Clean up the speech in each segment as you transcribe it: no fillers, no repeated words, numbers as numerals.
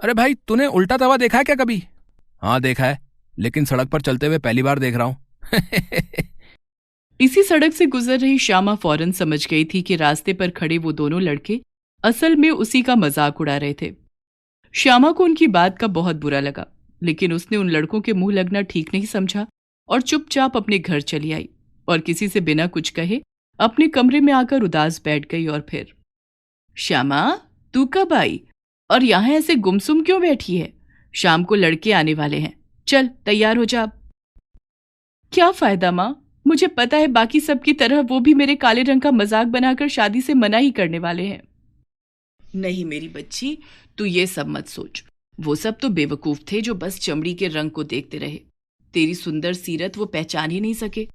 अरे भाई, तूने उल्टा तवा देखा है क्या कभी? हाँ देखा है, लेकिन सड़क पर चलते हुए पहली बार देख रहा हूँ। इसी सड़क से गुजर रही श्यामा फौरन समझ गई थी कि रास्ते पर खड़े वो दोनों लड़के असल में उसी का मजाक उड़ा रहे थे। श्यामा को उनकी बात का बहुत बुरा लगा, लेकिन उसने उन लड़कों के मुंह लगना ठीक नहीं समझा और चुपचाप अपने घर चली आई और किसी से बिना कुछ कहे अपने कमरे में आकर उदास बैठ गई। और फिर, श्यामा, तू कब आई और यहां ऐसे गुमसुम क्यों बैठी है? शाम को लड़के आने वाले हैं, चल तैयार हो जा। क्या फायदा माँ, मुझे पता है बाकी सबकी तरह वो भी मेरे काले रंग का मजाक बनाकर शादी से मना ही करने वाले हैं। नहीं मेरी बच्ची, तू ये सब मत सोच। वो सब तो बेवकूफ थे जो बस चमड़ी के रंग को देखते रहे। तेरी सुंदर सीरत वो पहचान ही नहीं सके।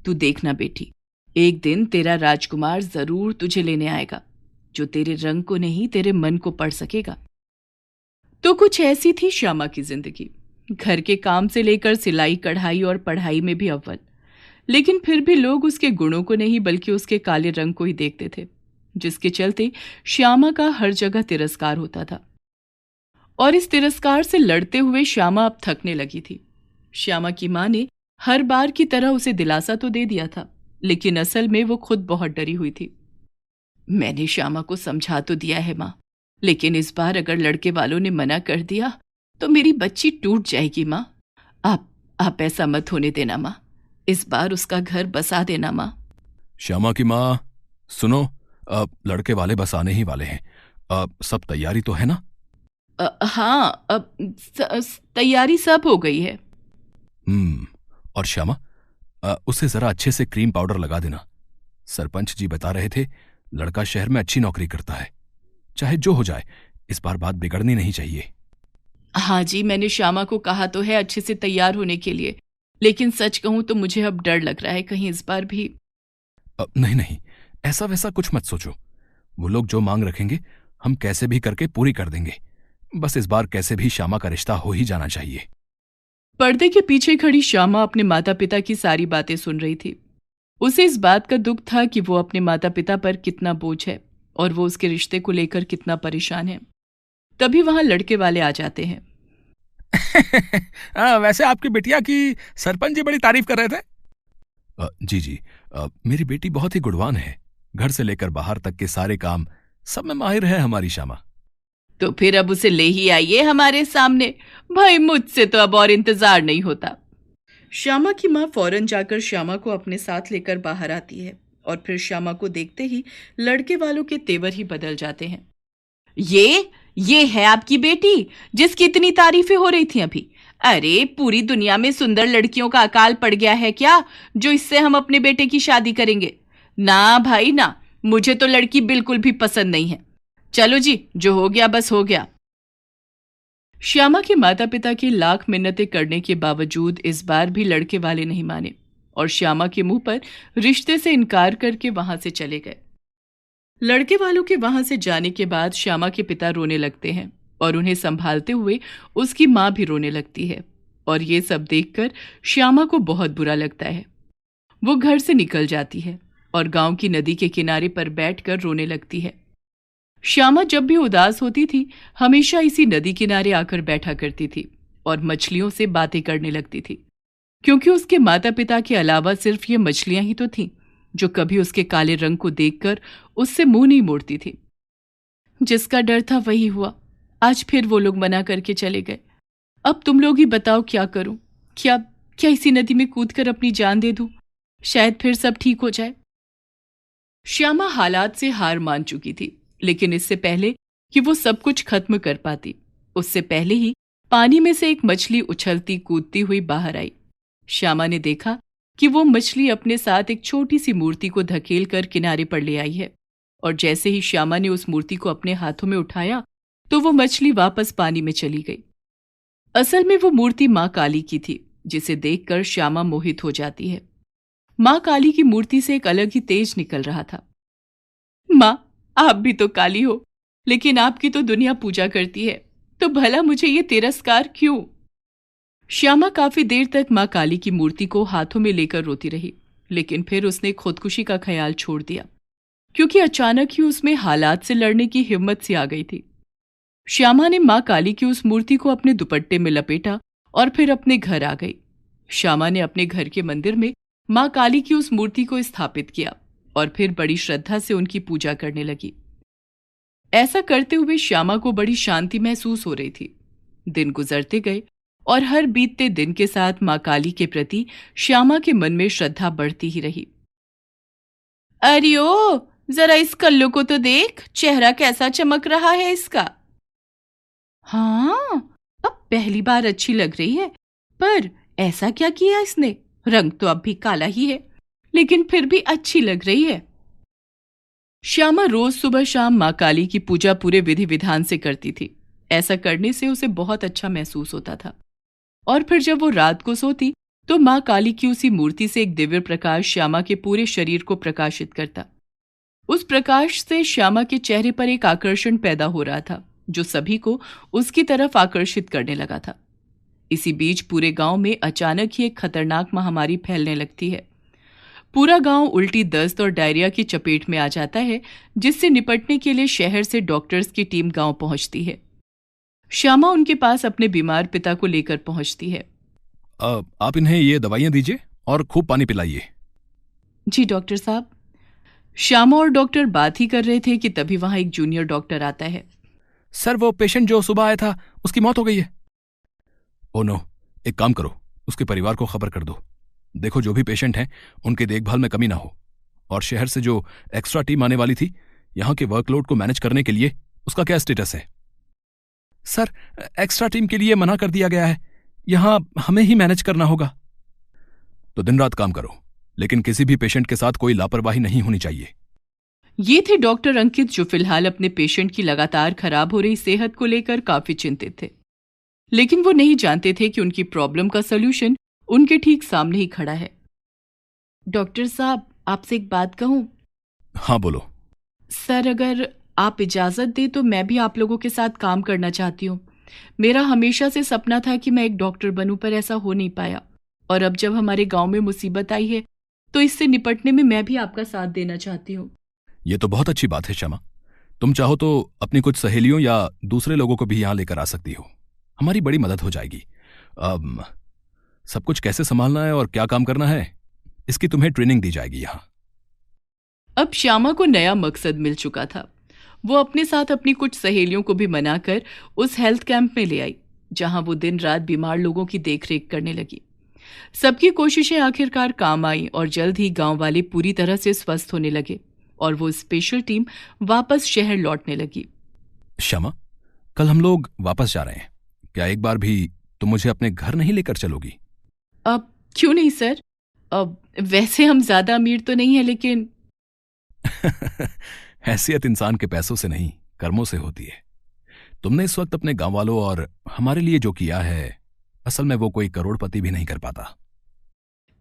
तू देखना बेटी, एक दिन तेरा राजकुमार जरूर तुझे लेने आएगा, जो तेरे रंग को नहीं तेरे मन को पढ़ सकेगा। तो कुछ ऐसी थी श्यामा की जिंदगी। घर के काम से लेकर सिलाई कढ़ाई और पढ़ाई में भी अव्वल, लेकिन फिर भी लोग उसके गुणों को नहीं बल्कि उसके काले रंग को ही देखते थे, जिसके चलते श्यामा का हर जगह तिरस्कार होता था। और इस तिरस्कार से लड़ते हुए श्यामा अब थकने लगी थी। श्यामा की मां ने हर बार की तरह उसे दिलासा तो दे दिया था, लेकिन असल में वो खुद बहुत डरी हुई थी। मैंने श्यामा को समझा तो दिया है मां, लेकिन इस बार अगर लड़के वालों ने मना कर दिया तो मेरी बच्ची टूट जाएगी मां। आप ऐसा मत होने देना मां, इस बार उसका घर बसा देना मां। श्यामा की माँ, सुनो, लड़के वाले बस आने ही वाले हैं। सब तैयारी तो है ना? हाँ, अब तैयारी सब हो गई है। और श्यामा, उसे जरा अच्छे से क्रीम पाउडर लगा देना। सरपंच जी बता रहे थे लड़का शहर में अच्छी नौकरी करता है। चाहे जो हो जाए, इस बार बात बिगड़नी नहीं चाहिए। हाँ जी, मैंने श्यामा को कहा तो है अच्छे से तैयार होने के लिए, लेकिन सच कहूं तो मुझे अब डर लग रहा है कहीं इस बार भी। नहीं नहीं, ऐसा वैसा कुछ मत सोचो। वो लोग जो मांग रखेंगे हम कैसे भी करके पूरी कर देंगे। बस इस बार कैसे भी श्यामा का रिश्ता हो ही जाना चाहिए। पर्दे के पीछे खड़ी श्यामा अपने माता पिता की सारी बातें सुन रही थी। उसे इस बात का दुख था कि वो अपने माता पिता पर कितना बोझ है और वो उसके रिश्ते को लेकर कितना परेशान है। तभी वहां लड़के वाले आ जाते हैं। वैसे आपकी बिटिया की सरपंच जी बड़ी तारीफ कर रहे थे। जी जी, मेरी बेटी बहुत ही गुणवान है। घर से लेकर बाहर तक के सारे काम सब में माहिर है हमारी श्यामा। तो फिर अब उसे ले ही आइए हमारे सामने। भाई मुझसे तो अब और इंतजार नहीं होता। श्यामा की मां फौरन जाकर श्यामा को अपने साथ लेकर बाहर आती है और फिर श्यामा को देखते ही लड़के वालों के तेवर ही बदल जाते हैं। ये है आपकी बेटी जिसकी इतनी तारीफें हो रही थी अभी। अरे पूरी दुनिया में सुंदर लड़कियों का अकाल पड़ गया है क्या, जो इससे हम अपने बेटे की शादी करेंगे? ना भाई ना, मुझे तो लड़की बिल्कुल भी पसंद नहीं है। चलो जी, जो हो गया बस हो गया। श्यामा के माता पिता की लाख मिन्नतें करने के बावजूद इस बार भी लड़के वाले नहीं माने और श्यामा के मुंह पर रिश्ते से इनकार करके वहां से चले गए। लड़के वालों के वहां से जाने के बाद श्यामा के पिता रोने लगते हैं और उन्हें संभालते हुए उसकी मां भी रोने लगती है। और ये सब देखकर श्यामा को बहुत बुरा लगता है। वो घर से निकल जाती है और गांव की नदी के किनारे पर बैठकर रोने लगती है। श्यामा जब भी उदास होती थी हमेशा इसी नदी किनारे आकर बैठा करती थी और मछलियों से बातें करने लगती थी, क्योंकि उसके माता पिता के अलावा सिर्फ ये मछलियां ही तो थीं जो कभी उसके काले रंग को देखकर उससे मुंह नहीं मोड़ती थी। जिसका डर था वही हुआ। आज फिर वो लोग मना करके चले गए। अब तुम लोग ही बताओ क्या करूं? क्या क्या इसी नदी में कूदकर अपनी जान दे दूं? शायद फिर सब ठीक हो जाए। श्यामा हालात से हार मान चुकी थी, लेकिन इससे पहले कि वो सब कुछ खत्म कर पाती, उससे पहले ही पानी में से एक मछली उछलती कूदती हुई बाहर आई। श्यामा ने देखा कि वो मछली अपने साथ एक छोटी सी मूर्ति को धकेल कर किनारे पर ले आई है और जैसे ही श्यामा ने उस मूर्ति को अपने हाथों में उठाया तो वो मछली वापस पानी में चली गई। असल में वो मूर्ति मां काली की थी, जिसे देखकर श्यामा मोहित हो जाती है। मां काली की मूर्ति से एक अलग ही तेज निकल रहा था। मां, आप भी तो काली हो, लेकिन आपकी तो दुनिया पूजा करती है, तो भला मुझे ये तिरस्कार क्यों? श्यामा काफी देर तक मां काली की मूर्ति को हाथों में लेकर रोती रही, लेकिन फिर उसने खुदकुशी का ख्याल छोड़ दिया, क्योंकि अचानक ही उसमें हालात से लड़ने की हिम्मत सी आ गई थी। श्यामा ने माँ काली की उस मूर्ति को अपने दुपट्टे में लपेटा और फिर अपने घर आ गई। श्यामा ने अपने घर के मंदिर में माँ काली की उस मूर्ति को स्थापित किया और फिर बड़ी श्रद्धा से उनकी पूजा करने लगी। ऐसा करते हुए श्यामा को बड़ी शांति महसूस हो रही थी। दिन गुजरते गए और हर बीतते दिन के साथ माँ काली के प्रति श्यामा के मन में श्रद्धा बढ़ती ही रही। अरे ओ, जरा इस कल्लू को तो देख, चेहरा कैसा चमक रहा है इसका। हाँ, अब पहली बार अच्छी लग रही है, पर ऐसा क्या किया इसने? रंग तो अब भी काला ही है, लेकिन फिर भी अच्छी लग रही है। श्यामा रोज सुबह शाम माँ काली की पूजा पूरे विधि विधान से करती थी। ऐसा करने से उसे बहुत अच्छा महसूस होता था। और फिर जब वो रात को सोती तो माँ काली की उसी मूर्ति से एक दिव्य प्रकाश श्यामा के पूरे शरीर को प्रकाशित करता। उस प्रकाश से श्यामा के चेहरे पर एक आकर्षण पैदा हो रहा था, जो सभी को उसकी तरफ आकर्षित करने लगा था। इसी बीच पूरे गांव में अचानक ही एक खतरनाक महामारी फैलने लगती है। पूरा गांव उल्टी दस्त और डायरिया की चपेट में आ जाता है, जिससे निपटने के लिए शहर से डॉक्टर्स की टीम गांव पहुंचती है। श्यामा उनके पास अपने बीमार पिता को लेकर पहुंचती है। आप इन्हें ये दवाइयां दीजिए और खूब पानी पिलाइए। जी डॉक्टर साहब। श्यामा और डॉक्टर बात ही कर रहे थे कि तभी वहां एक जूनियर डॉक्टर आता है। सर, वो पेशेंट जो सुबह आया था उसकी मौत हो गई है। ओ नो, एक काम करो, उसके परिवार को खबर कर दो। देखो, जो भी पेशेंट हैं उनकी देखभाल में कमी ना हो। और शहर से जो एक्स्ट्रा टीम आने वाली थी, यहां के वर्कलोड को मैनेज करने के लिए उसका क्या स्टेटस है? सर, एक्स्ट्रा टीम के लिए मना कर दिया गया है, यहां हमें ही मैनेज करना होगा। तो दिन रात काम करो, लेकिन किसी भी पेशेंट के साथ कोई लापरवाही नहीं होनी चाहिए। ये थे डॉक्टर अंकित, जो फिलहाल अपने पेशेंट की लगातार खराब हो रही सेहत को लेकर काफी चिंतित थे। लेकिन वो नहीं जानते थे कि उनकी प्रॉब्लम का सलूशन उनके ठीक सामने ही खड़ा है। डॉक्टर साहब, आपसे एक बात कहूं? हाँ, बोलो। सर, अगर आप इजाजत दें तो मैं भी आप लोगों के साथ काम करना चाहती हूँ। मेरा हमेशा से सपना था कि मैं एक डॉक्टर बनूं, पर ऐसा हो नहीं पाया। और अब जब हमारे गांव में मुसीबत आई है, तो इससे निपटने में मैं भी आपका साथ देना चाहती हूँ। ये तो बहुत अच्छी बात है श्यामा। तुम चाहो तो अपनी कुछ सहेलियों या दूसरे लोगों को भी यहां लेकर आ सकती हो। हमारी बड़ी मदद हो जाएगी। अब सब कुछ कैसे संभालना है और क्या काम करना है, इसकी तुम्हें ट्रेनिंग दी जाएगी यहां। अब श्यामा को नया मकसद मिल चुका था। वो अपने साथ अपनी कुछ सहेलियों को भी मनाकर उस हेल्थ कैंप में ले आई, जहां वो दिन रात बीमार लोगों की देखरेख करने लगी। सबकी कोशिशें आखिरकार काम आई और जल्द ही गांव वाले पूरी तरह से स्वस्थ होने लगे और वो स्पेशल टीम वापस शहर लौटने लगी। श्यामा, कल हम लोग वापस जा रहे हैं। क्या एक बार भी तुम मुझे अपने घर नहीं लेकर चलोगी? अब क्यों नहीं सर? अब वैसे हम ज्यादा अमीर तो नहीं है, लेकिन हैसियत इंसान के पैसों से नहीं, कर्मों से होती है। तुमने इस वक्त अपने गांव वालों और हमारे लिए जो किया है, असल में वो कोई करोड़पति भी नहीं कर पाता।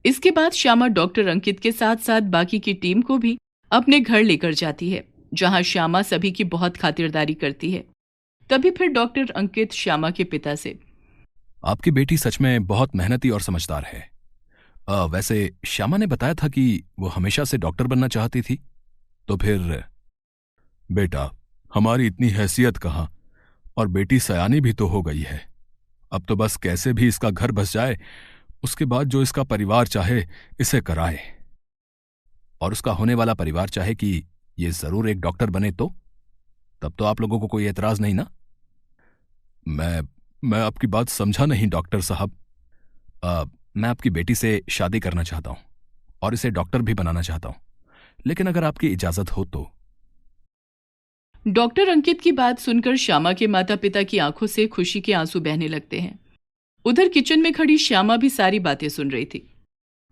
इसके बाद श्यामा डॉक्टर अंकित के साथ साथ बाकी की टीम को भी अपने घर लेकर जाती है, जहां श्यामा सभी की बहुत खातिरदारी करती है। तभी फिर डॉक्टर अंकित श्यामा के पिता से, आपकी बेटी सच में बहुत मेहनती और समझदार है। वैसे श्यामा ने बताया था कि वो हमेशा से डॉक्टर बनना चाहती थी, तो फिर? बेटा, हमारी इतनी हैसियत कहाँ, और बेटी सयानी भी तो हो गई है। अब तो बस कैसे भी इसका घर बस जाए, उसके बाद जो इसका परिवार चाहे इसे कराए। और उसका होने वाला परिवार चाहे कि ये जरूर एक डॉक्टर बने, तो तब तो आप लोगों को कोई एतराज नहीं ना? मैं आपकी बात समझा नहीं डॉक्टर साहब। मैं आपकी बेटी से शादी करना चाहता हूं और इसे डॉक्टर भी बनाना चाहता हूं, लेकिन अगर आपकी इजाजत हो तो। डॉक्टर अंकित की बात सुनकर श्यामा के माता पिता की आंखों से खुशी के आंसू बहने लगते हैं। उधर किचन में खड़ी श्यामा भी सारी बातें सुन रही थी।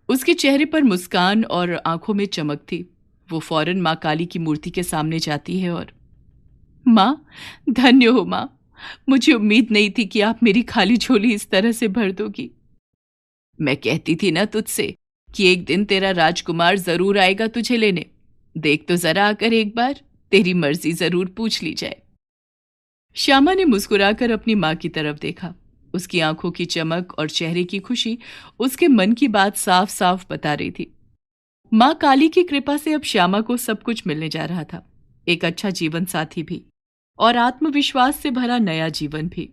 उसके चेहरे पर मुस्कान और आंखों में चमक थी। वो फौरन माँ काली की मूर्ति के सामने जाती है और, माँ, धन्य हो माँ। मुझे उम्मीद नहीं थी कि आप मेरी खाली झोली इस तरह से भर दोगी। मैं कहती थी ना तुझसे कि एक दिन तेरा राजकुमार जरूर आएगा तुझे लेने। देख तो जरा आकर एक बार, तेरी मर्जी जरूर पूछ ली जाए। श्यामा ने मुस्कुराकर अपनी माँ की तरफ देखा। उसकी आंखों की चमक और चेहरे की खुशी उसके मन की बात साफ साफ बता रही थी। माँ काली की कृपा से अब श्यामा को सब कुछ मिलने जा रहा था, एक अच्छा जीवन साथी भी। और आत्मविश्वास से भरा नया जीवन भी।